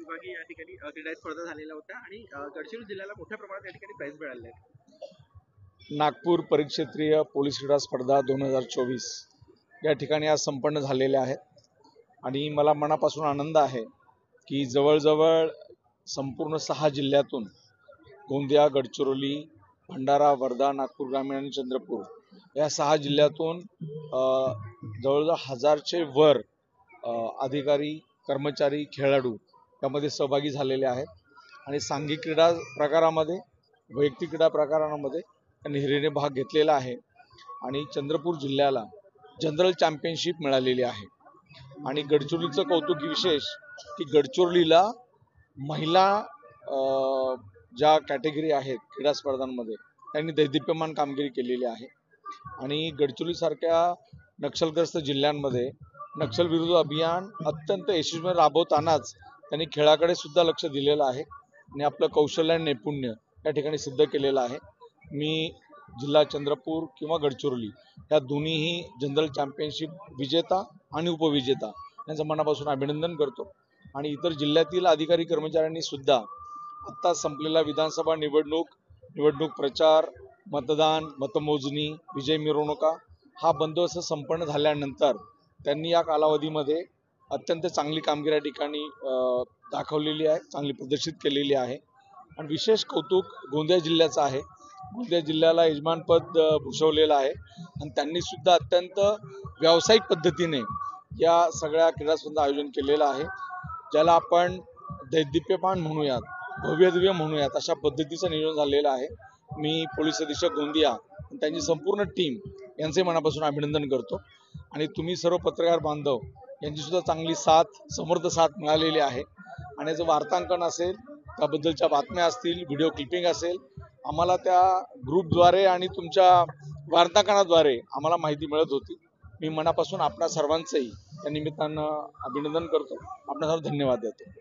विभागीय या ठिकाणी क्रीडा स्पर्धा झालेल्या होत्या आणि गडचिरोली जिल्ह्याला मोठ्या प्रमाणात या ठिकाणी प्राइज मिळाले आहेत। नागपूर परिक्षेत्रीय पोलीस क्रीडा स्पर्धा 2024 या ठिकाणी आज संपन्न झालेल्या आहेत आणि मला मनापासून आनंद आहे की जवळजवळ संपूर्ण 6 जिल्ह्यातून गोंदिया, गडचिरोली, भंडारा, वर्धा, नागपूर ग्रामीण आणि चंद्रपूर या 6 जिल्ह्यातून जवळजवळ 1000चे वर अधिकारी, कर्मचारी, खेळाडू यामध्ये सहभागी झालेले आहेत आणि सांघिक क्रीडा प्रकारामध्ये, वैयक्तिक क्रीडा प्रकारांमध्ये त्यांनी हिरीने भाग घेतलेला आहे आणि चंद्रपूर जिल्ह्याला जनरल चॅम्पियनशिप मिळालेली आहे। आणि गडचिरोलीचं कौतुक विशेष की गडचिरोलीला महिला ज्या कॅटेगरी आहेत क्रीडा स्पर्धांमध्ये त्यांनी दैदिप्यमान कामगिरी केलेली आहे आणि गडचिरोलीसारख्या नक्षलग्रस्त जिल्ह्यांमध्ये नक्षल विरोधी अभियान अत्यंत यशस्वी राबवतानाच त्यांनी खेळाकडे सुद्धा लक्ष दिलेलं आहे आणि आपलं कौशल्य आणि नैपुण्य या ठिकाणी सिद्ध केलेलं आहे। मी जिल्हा चंद्रपूर किंवा गडचिरोली या दोन्हीही जनरल चॅम्पियनशिप विजेता आणि उपविजेता यांचं मनापासून अभिनंदन करतो आणि इतर जिल्ह्यातील अधिकारी कर्मचाऱ्यांनी सुद्धा आत्ता संपलेला विधानसभा निवडणूक प्रचार, मतदान, मतमोजणी, विजय मिरवणुका हा बंदोबस्त संपन्न झाल्यानंतर त्यांनी या कालावधीमध्ये अत्यंत चांगली कामगिरी या ठिकाणी दाखवलेली आहे, चांगली प्रदर्शित केलेली आहे आणि विशेष कौतुक गोंदिया जिल्ह्याचं आहे। गोंदिया जिल्ह्याला यजमानपद भूषवलेलं आहे आणि त्यांनी सुद्धा अत्यंत व्यावसायिक पद्धतीने या सगळ्या क्रीडा स्पर्धा आयोजन केलेलं आहे, ज्याला आपण दैदिप्यमान म्हणूयात, भव्यदिव्य म्हणूयात अशा पद्धतीचं नियोजन झालेलं आहे। मी पोलीस अधीक्षक गोंदिया आणि त्यांची संपूर्ण टीम यांचे मनापासून अभिनंदन करतो आणि तुम्ही सर्व पत्रकार बांधव यांची सुद्धा चांगली साथ, समर्थ साथ मिळालेली आहे आणि याचं वार्तांकन असेल, त्याबद्दलच्या बातम्या असतील, व्हिडिओ क्लिपिंग असेल, आम्हाला त्या ग्रुपद्वारे आणि तुमच्या वार्तांकनाद्वारे आम्हाला माहिती मिळत होती। मी मनापासून आपणा सर्वांचंही या निमित्तानं अभिनंदन करतो, आपणा सर्व धन्यवाद देतो।